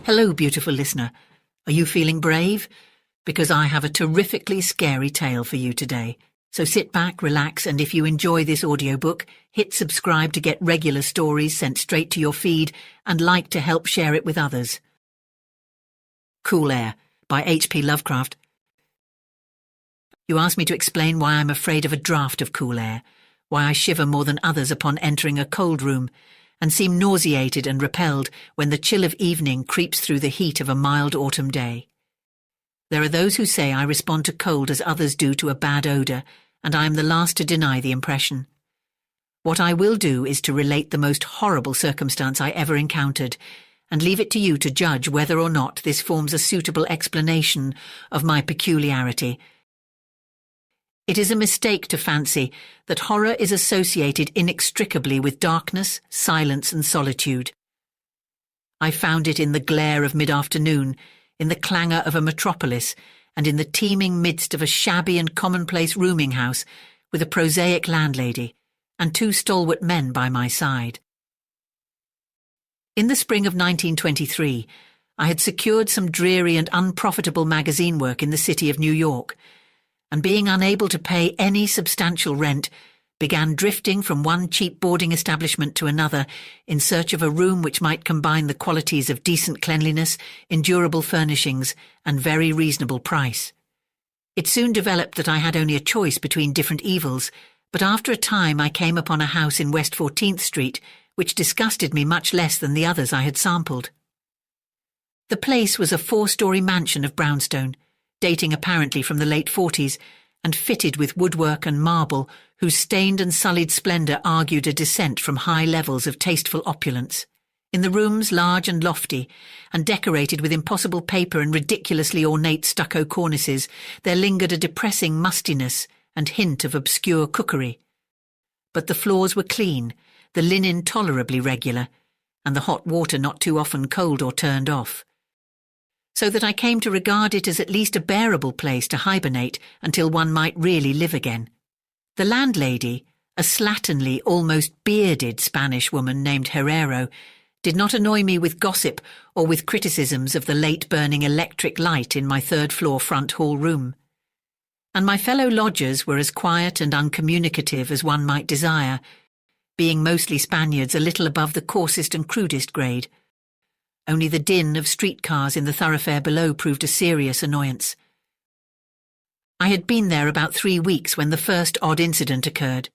Hello, beautiful listener. Are you feeling brave? Because I have a terrifically scary tale for you today. So sit back, relax, and if you enjoy this audiobook, hit subscribe to get regular stories sent straight to your feed and like to help share it with others. Cool Air by H.P. Lovecraft. You asked me to explain why I'm afraid of a draught of cool air, why I shiver more than others upon entering a cold room, and seem nauseated and repelled when the chill of evening creeps through the heat of a mild autumn day. There are those who say I respond to cold as others do to a bad odour, and I am the last to deny the impression. What I will do is to relate the most horrible circumstance I ever encountered, and leave it to you to judge whether or not this forms a suitable explanation of my peculiarity. It is a mistake to fancy that horror is associated inextricably with darkness, silence, and solitude. I found it in the glare of mid-afternoon, in the clangour of a metropolis, and in the teeming midst of a shabby and commonplace rooming house with a prosaic landlady and two stalwart men by my side. In the spring of 1923, I had secured some dreary and unprofitable magazine work in the city of New York, and being unable to pay any substantial rent, began drifting from one cheap boarding establishment to another in search of a room which might combine the qualities of decent cleanliness, endurable furnishings, and very reasonable price. It soon developed that I had only a choice between different evils, but after a time I came upon a house in West 14th Street which disgusted me much less than the others I had sampled. The place was a 4-story mansion of brownstone, dating apparently from the late 40s, and fitted with woodwork and marble whose stained and sullied splendour argued a descent from high levels of tasteful opulence. In the rooms, large and lofty, and decorated with impossible paper and ridiculously ornate stucco cornices, there lingered a depressing mustiness and hint of obscure cookery. But the floors were clean, the linen tolerably regular, and the hot water not too often cold or turned off, so that I came to regard it as at least a bearable place to hibernate until one might really live again. The landlady, a slatternly, almost bearded Spanish woman named Herrero, did not annoy me with gossip or with criticisms of the late-burning electric light in my third-floor front hall room. And my fellow lodgers were as quiet and uncommunicative as one might desire, being mostly Spaniards a little above the coarsest and crudest grade. Only the din of streetcars in the thoroughfare below proved a serious annoyance. I had been there about 3 weeks when the first odd incident occurred.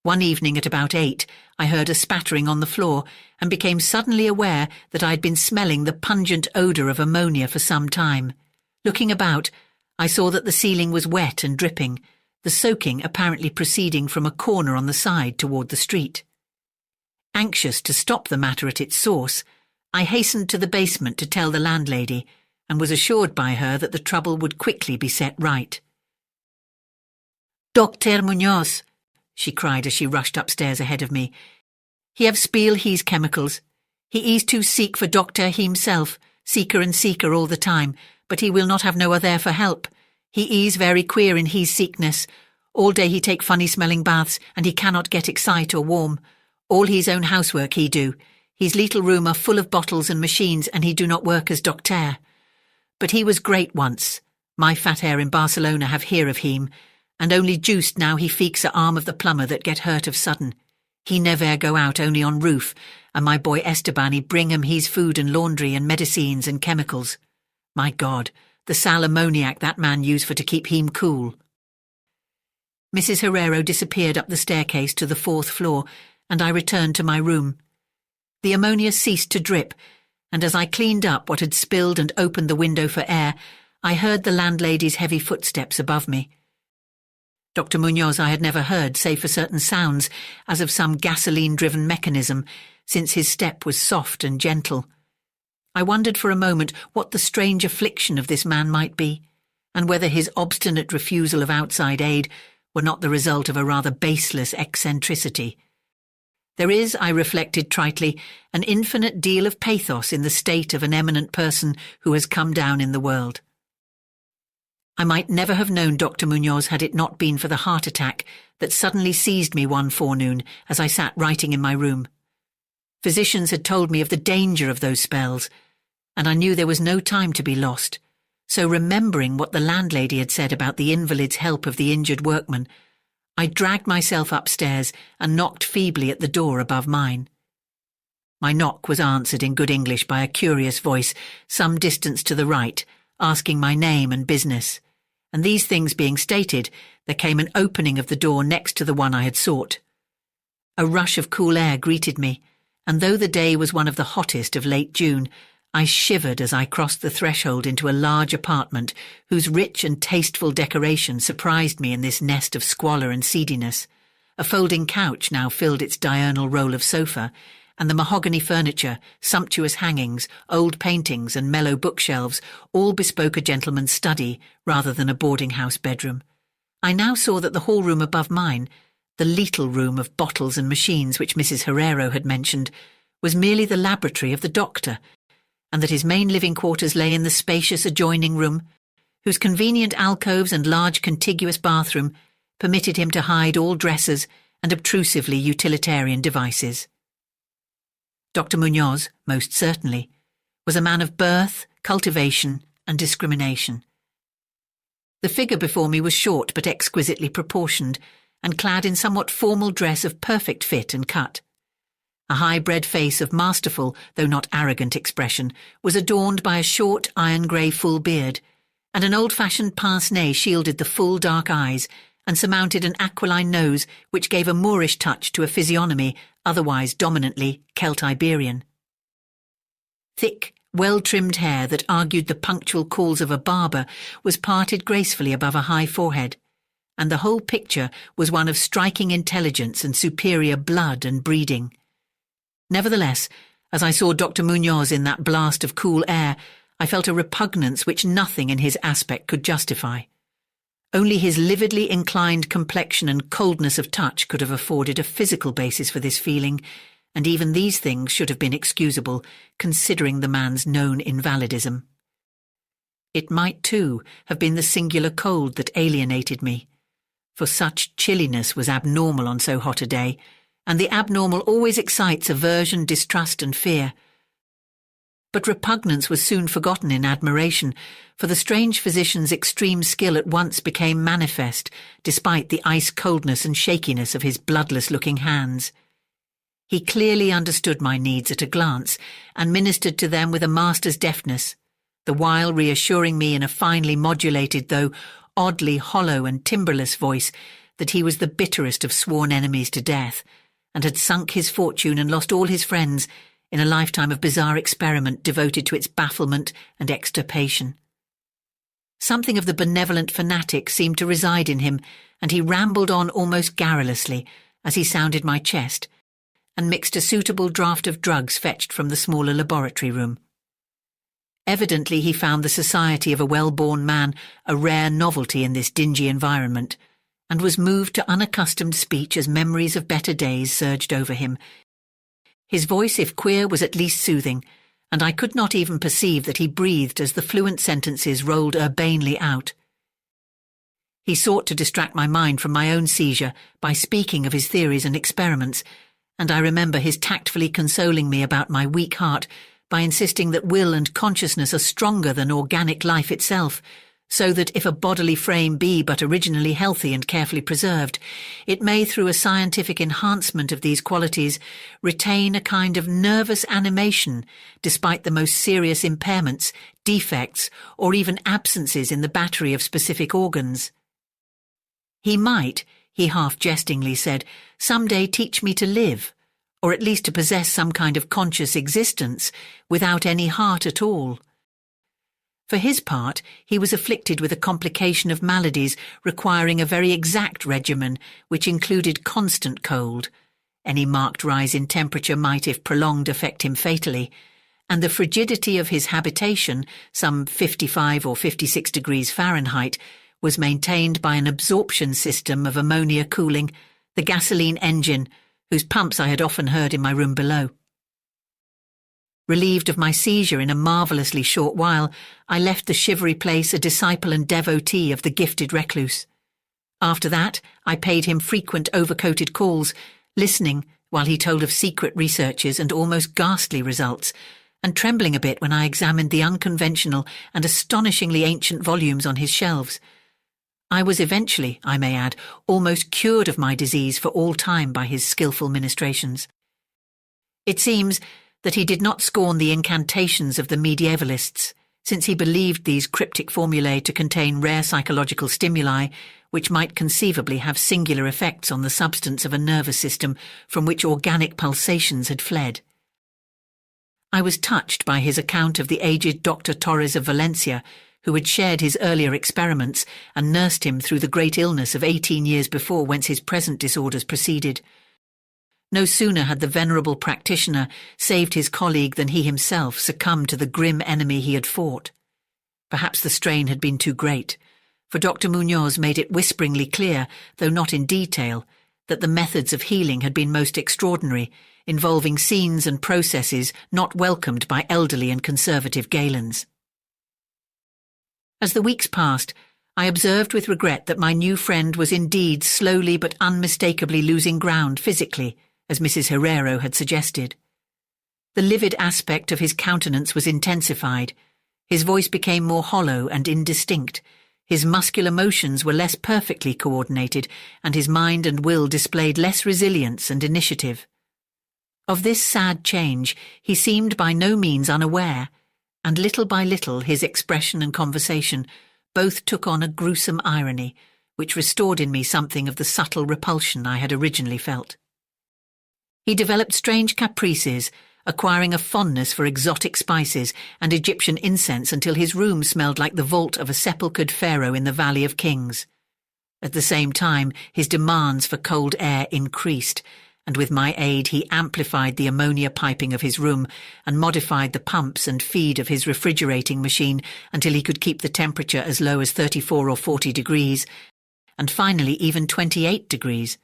One evening at about 8, I heard a spattering on the floor and became suddenly aware that I had been smelling the pungent odour of ammonia for some time. Looking about, I saw that the ceiling was wet and dripping, the soaking apparently proceeding from a corner on the side toward the street. Anxious to stop the matter at its source, I hastened to the basement to tell the landlady, and was assured by her that the trouble would quickly be set right. "Dr. Munoz," she cried as she rushed upstairs ahead of me. "He have spill his chemicals. He is too seek for doctor himself, seeker and seeker all the time, but he will not have no other for help. He is very queer in his sickness. All day he take funny-smelling baths, and he cannot get excite or warm. All his own housework he do. His little room are full of bottles and machines, and he do not work as doctor. But he was great once. My fat air in Barcelona have hear of him, and only juiced now he feeks a arm of the plumber that get hurt of sudden. He never go out only on roof, and my boy Esteban he bring him his food and laundry and medicines and chemicals. My God, the sal ammoniac that man use for to keep him cool." Mrs. Herrero disappeared up the staircase to the 4th floor, and I returned to my room. The ammonia ceased to drip, and as I cleaned up what had spilled and opened the window for air, I heard the landlady's heavy footsteps above me. Dr. Munoz I had never heard save for certain sounds, as of some gasoline-driven mechanism, since his step was soft and gentle. I wondered for a moment what the strange affliction of this man might be, and whether his obstinate refusal of outside aid were not the result of a rather baseless eccentricity. There is, I reflected tritely, an infinite deal of pathos in the state of an eminent person who has come down in the world. I might never have known Dr. Munoz had it not been for the heart attack that suddenly seized me one forenoon as I sat writing in my room. Physicians had told me of the danger of those spells, and I knew there was no time to be lost. So remembering what the landlady had said about the invalid's help of the injured workman, I dragged myself upstairs and knocked feebly at the door above mine. My knock was answered in good English by a curious voice some distance to the right, asking my name and business, and these things being stated, there came an opening of the door next to the one I had sought. A rush of cool air greeted me, and though the day was one of the hottest of late June, I shivered as I crossed the threshold into a large apartment whose rich and tasteful decoration surprised me in this nest of squalor and seediness. A folding couch now filled its diurnal role of sofa, and the mahogany furniture, sumptuous hangings, old paintings and mellow bookshelves all bespoke a gentleman's study rather than a boarding-house bedroom. I now saw that the hall-room above mine, the lethal room of bottles and machines which Mrs. Herrero had mentioned, was merely the laboratory of the doctor, and that his main living quarters lay in the spacious adjoining room, whose convenient alcoves and large contiguous bathroom permitted him to hide all dressers and obtrusively utilitarian devices. Dr. Munoz, most certainly, was a man of birth, cultivation, and discrimination. The figure before me was short but exquisitely proportioned, and clad in somewhat formal dress of perfect fit and cut. A high-bred face of masterful, though not arrogant expression, was adorned by a short, iron-grey full beard, and an old-fashioned pince-nez shielded the full dark eyes and surmounted an aquiline nose which gave a Moorish touch to a physiognomy otherwise dominantly Celt-Iberian. Thick, well-trimmed hair that argued the punctual calls of a barber was parted gracefully above a high forehead, and the whole picture was one of striking intelligence and superior blood and breeding. Nevertheless, as I saw Dr. Munoz in that blast of cool air, I felt a repugnance which nothing in his aspect could justify. Only his lividly inclined complexion and coldness of touch could have afforded a physical basis for this feeling, and even these things should have been excusable, considering the man's known invalidism. It might, too, have been the singular cold that alienated me, for such chilliness was abnormal on so hot a day, and the abnormal always excites aversion, distrust, and fear. But repugnance was soon forgotten in admiration, for the strange physician's extreme skill at once became manifest, despite the ice-coldness and shakiness of his bloodless-looking hands. He clearly understood my needs at a glance, and ministered to them with a master's deftness, the while reassuring me in a finely modulated, though oddly hollow and timbreless voice, that he was the bitterest of sworn enemies to death, and had sunk his fortune and lost all his friends in a lifetime of bizarre experiment devoted to its bafflement and extirpation. Something of the benevolent fanatic seemed to reside in him, and he rambled on almost garrulously as he sounded my chest, and mixed a suitable draught of drugs fetched from the smaller laboratory room. Evidently he found the society of a well-born man a rare novelty in this dingy environment, and was moved to unaccustomed speech as memories of better days surged over him. His voice, if queer, was at least soothing, and I could not even perceive that he breathed as the fluent sentences rolled urbanely out. He sought to distract my mind from my own seizure by speaking of his theories and experiments, and I remember his tactfully consoling me about my weak heart by insisting that will and consciousness are stronger than organic life itself, so that if a bodily frame be but originally healthy and carefully preserved, it may, through a scientific enhancement of these qualities, retain a kind of nervous animation despite the most serious impairments, defects, or even absences in the battery of specific organs. He might, he half-jestingly said, some day teach me to live, or at least to possess some kind of conscious existence, without any heart at all. For his part, he was afflicted with a complication of maladies requiring a very exact regimen, which included constant cold. Any marked rise in temperature might, if prolonged, affect him fatally, and the frigidity of his habitation, some 55 or 56 degrees Fahrenheit, was maintained by an absorption system of ammonia cooling, the gasoline engine, whose pumps I had often heard in my room below. Relieved of my seizure in a marvellously short while, I left the shivery place a disciple and devotee of the gifted recluse. After that, I paid him frequent overcoated calls, listening while he told of secret researches and almost ghastly results, and trembling a bit when I examined the unconventional and astonishingly ancient volumes on his shelves. I was eventually, I may add, almost cured of my disease for all time by his skillful ministrations. It seems that he did not scorn the incantations of the medievalists, since he believed these cryptic formulae to contain rare psychological stimuli which might conceivably have singular effects on the substance of a nervous system from which organic pulsations had fled. I was touched by his account of the aged Dr. Torres of Valencia, who had shared his earlier experiments and nursed him through the great illness of 18 years before whence his present disorders proceeded. No sooner had the venerable practitioner saved his colleague than he himself succumbed to the grim enemy he had fought. Perhaps the strain had been too great, for Dr. Munoz made it whisperingly clear, though not in detail, that the methods of healing had been most extraordinary, involving scenes and processes not welcomed by elderly and conservative Galens. As the weeks passed, I observed with regret that my new friend was indeed slowly but unmistakably losing ground physically, as Mrs. Herrero had suggested. The livid aspect of his countenance was intensified, his voice became more hollow and indistinct, his muscular motions were less perfectly coordinated, and his mind and will displayed less resilience and initiative. Of this sad change he seemed by no means unaware, and little by little his expression and conversation both took on a gruesome irony, which restored in me something of the subtle repulsion I had originally felt. He developed strange caprices, acquiring a fondness for exotic spices and Egyptian incense until his room smelled like the vault of a sepulchred pharaoh in the Valley of Kings. At the same time, his demands for cold air increased, and with my aid he amplified the ammonia piping of his room and modified the pumps and feed of his refrigerating machine until he could keep the temperature as low as 34 or 40 degrees, and finally even 28 degrees.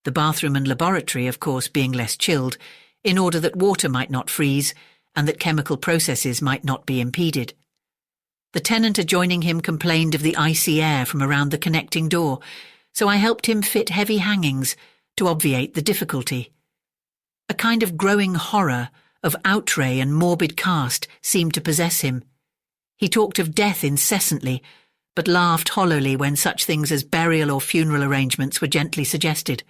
The bathroom and laboratory, of course, being less chilled, in order that water might not freeze and that chemical processes might not be impeded. The tenant adjoining him complained of the icy air from around the connecting door, so I helped him fit heavy hangings to obviate the difficulty. A kind of growing horror of outre and morbid cast seemed to possess him. He talked of death incessantly, but laughed hollowly when such things as burial or funeral arrangements were gently suggested.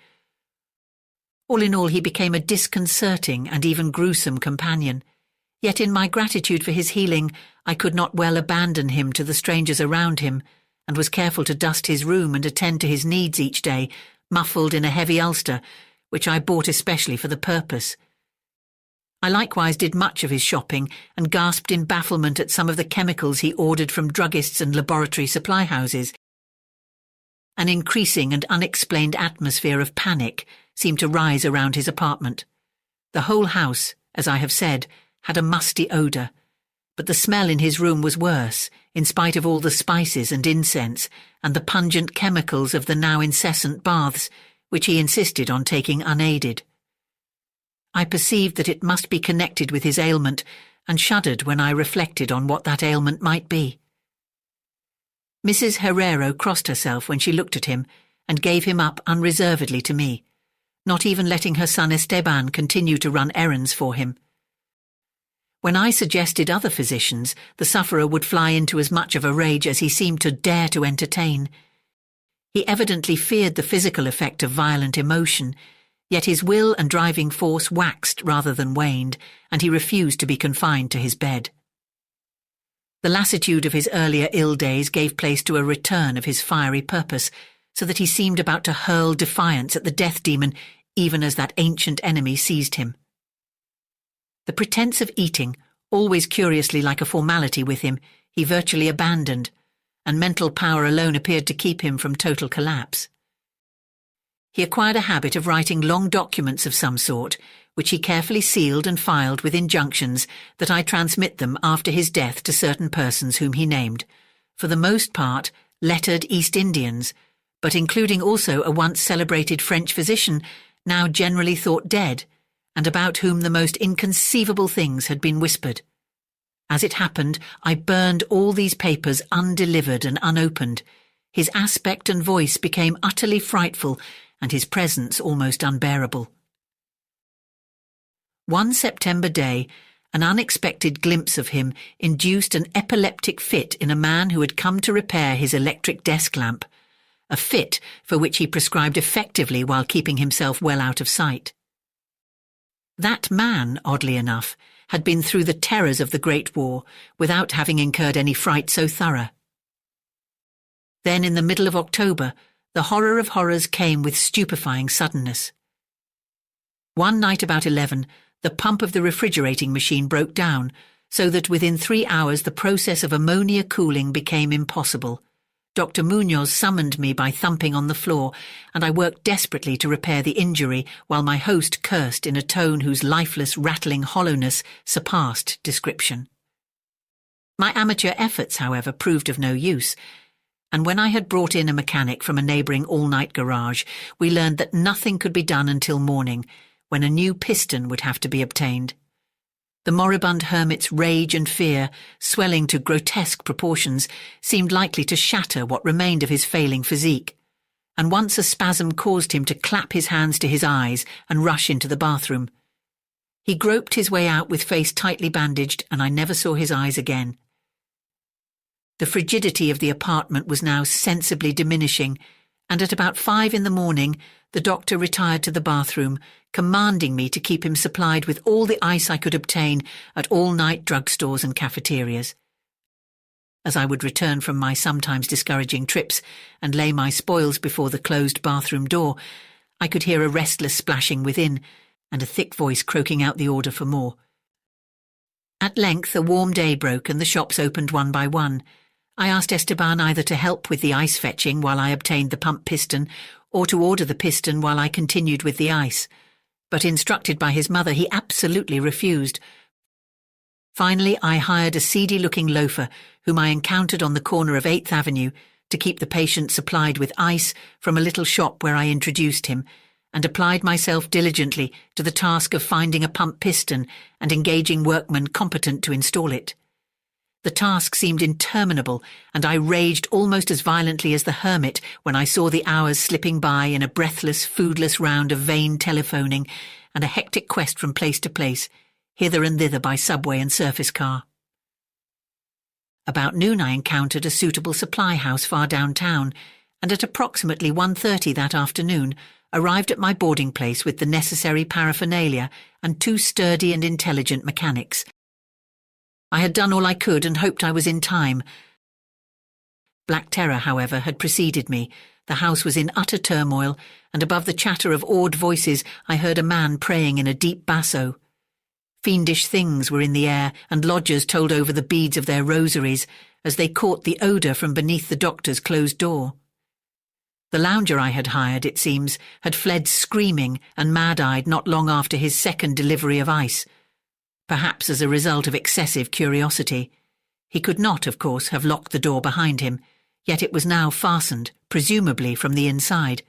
All in all, he became a disconcerting and even gruesome companion, yet in my gratitude for his healing I could not well abandon him to the strangers around him, and was careful to dust his room and attend to his needs each day, muffled in a heavy ulster, which I bought especially for the purpose. I likewise did much of his shopping and gasped in bafflement at some of the chemicals he ordered from druggists and laboratory supply houses. An increasing and unexplained atmosphere of panic seemed to rise around his apartment. The whole house, as I have said, had a musty odour, but the smell in his room was worse, in spite of all the spices and incense and the pungent chemicals of the now incessant baths, which he insisted on taking unaided. I perceived that it must be connected with his ailment, and shuddered when I reflected on what that ailment might be. Mrs. Herrero crossed herself when she looked at him, and gave him up unreservedly to me, not even letting her son Esteban continue to run errands for him. When I suggested other physicians, the sufferer would fly into as much of a rage as he seemed to dare to entertain. He evidently feared the physical effect of violent emotion, yet his will and driving force waxed rather than waned, and he refused to be confined to his bed. The lassitude of his earlier ill days gave place to a return of his fiery purpose, so that he seemed about to hurl defiance at the death demon, even as that ancient enemy seized him. The pretence of eating, always curiously like a formality with him, he virtually abandoned, and mental power alone appeared to keep him from total collapse. He acquired a habit of writing long documents of some sort, which he carefully sealed and filed with injunctions that I transmit them after his death to certain persons whom he named, for the most part lettered East Indians, but including also a once celebrated French physician, now generally thought dead, and about whom the most inconceivable things had been whispered. As it happened, I burned all these papers undelivered and unopened. His aspect and voice became utterly frightful, and his presence almost unbearable. One September day, An unexpected glimpse of him induced an epileptic fit in a man who had come to repair his electric desk lamp, a fit for which he prescribed effectively while keeping himself well out of sight. That man, oddly enough, had been through the terrors of the Great War without having incurred any fright so thorough. Then, in the middle of October, the horror of horrors came with stupefying suddenness. One night about 11, the pump of the refrigerating machine broke down, so that within 3 hours the process of ammonia cooling became impossible. Dr. Munoz summoned me by thumping on the floor, and I worked desperately to repair the injury while my host cursed in a tone whose lifeless, rattling hollowness surpassed description. My amateur efforts, however, proved of no use, and when I had brought in a mechanic from a neighbouring all-night garage, we learned that nothing could be done until morning, when a new piston would have to be obtained. The moribund hermit's rage and fear, swelling to grotesque proportions, seemed likely to shatter what remained of his failing physique, and once a spasm caused him to clap his hands to his eyes and rush into the bathroom. He groped his way out with face tightly bandaged, and I never saw his eyes again. The frigidity of the apartment was now sensibly diminishing, and at about 5 in the morning the doctor retired to the bathroom, commanding me to keep him supplied with all the ice I could obtain at all-night drugstores and cafeterias. As I would return from my sometimes discouraging trips and lay my spoils before the closed bathroom door, I could hear a restless splashing within and a thick voice croaking out the order for more. At length a warm day broke and the shops opened one by one. I asked Esteban either to help with the ice fetching while I obtained the pump piston, or to order the piston while I continued with the ice. But instructed by his mother, he absolutely refused. Finally, I hired a seedy-looking loafer whom I encountered on the corner of 8th Avenue to keep the patient supplied with ice from a little shop where I introduced him, and applied myself diligently to the task of finding a pump piston and engaging workmen competent to install it. The task seemed interminable, and I raged almost as violently as the hermit when I saw the hours slipping by in a breathless, foodless round of vain telephoning and a hectic quest from place to place, hither and thither by subway and surface car. About noon I encountered a suitable supply house far downtown, and at approximately 1:30 that afternoon arrived at my boarding place with the necessary paraphernalia and 2 sturdy and intelligent mechanics. I had done all I could and hoped I was in time. Black terror, however, had preceded me. The house was in utter turmoil, and above the chatter of awed voices I heard a man praying in a deep basso. Fiendish things were in the air, and lodgers told over the beads of their rosaries as they caught the odour from beneath the doctor's closed door. The lounger I had hired, it seems, had fled screaming and mad-eyed not long after his second delivery of ice, perhaps as a result of excessive curiosity. He could not, of course, have locked the door behind him, yet it was now fastened, presumably from the inside.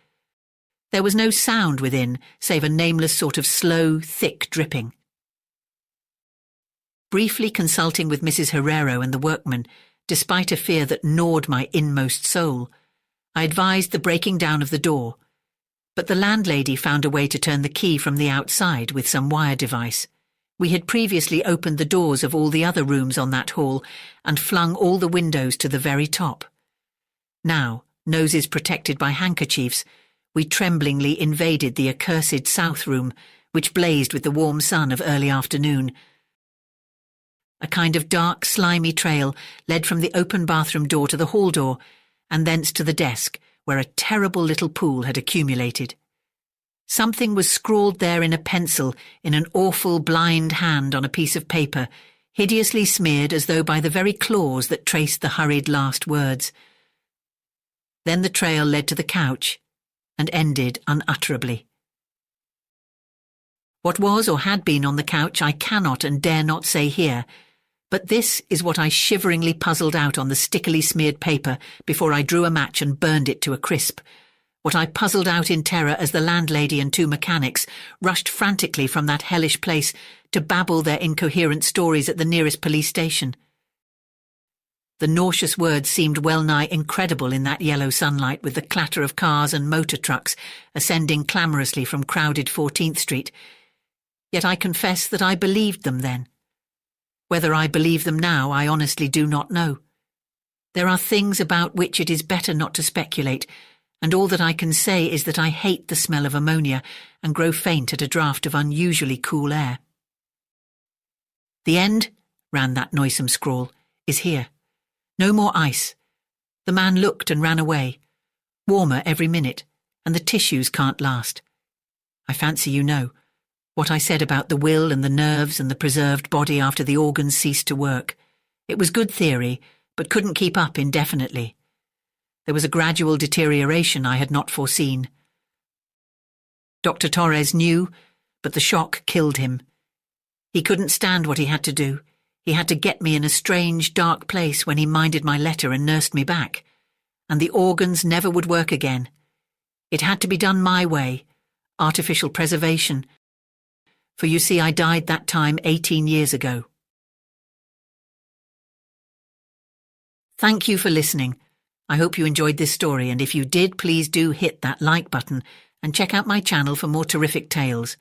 There was no sound within, save a nameless sort of slow, thick dripping. Briefly consulting with Mrs. Herrero and the workmen, despite a fear that gnawed my inmost soul, I advised the breaking down of the door, but the landlady found a way to turn the key from the outside with some wire device. We had previously opened the doors of all the other rooms on that hall and flung all the windows to the very top. Now, noses protected by handkerchiefs, we tremblingly invaded the accursed south room, which blazed with the warm sun of early afternoon. A kind of dark, slimy trail led from the open bathroom door to the hall door, and thence to the desk, where a terrible little pool had accumulated. Something was scrawled there in a pencil in an awful blind hand on a piece of paper, hideously smeared as though by the very claws that traced the hurried last words. Then the trail led to the couch and ended unutterably. What was or had been on the couch I cannot and dare not say here, but this is what I shiveringly puzzled out on the stickily smeared paper before I drew a match and burned it to a crisp. What I puzzled out in terror as the landlady and 2 mechanics rushed frantically from that hellish place to babble their incoherent stories at the nearest police station. The nauseous words seemed well-nigh incredible in that yellow sunlight, with the clatter of cars and motor trucks ascending clamorously from crowded 14th Street. Yet I confess that I believed them then. Whether I believe them now, I honestly do not know. There are things about which it is better not to speculate, and all that I can say is that I hate the smell of ammonia and grow faint at a draught of unusually cool air. "The end," ran that noisome scrawl, "is here. No more ice. The man looked and ran away. Warmer every minute, and the tissues can't last. I fancy you know what I said about the will and the nerves and the preserved body after the organs ceased to work. It was good theory, but couldn't keep up indefinitely. There was a gradual deterioration I had not foreseen. Dr. Torres knew, but the shock killed him. He couldn't stand what he had to do. He had to get me in a strange, dark place when he minded my letter and nursed me back. And the organs never would work again. It had to be done my way, artificial preservation. For you see, I died that time 18 years ago." Thank you for listening. I hope you enjoyed this story, and if you did, please do hit that like button and check out my channel for more terrific tales.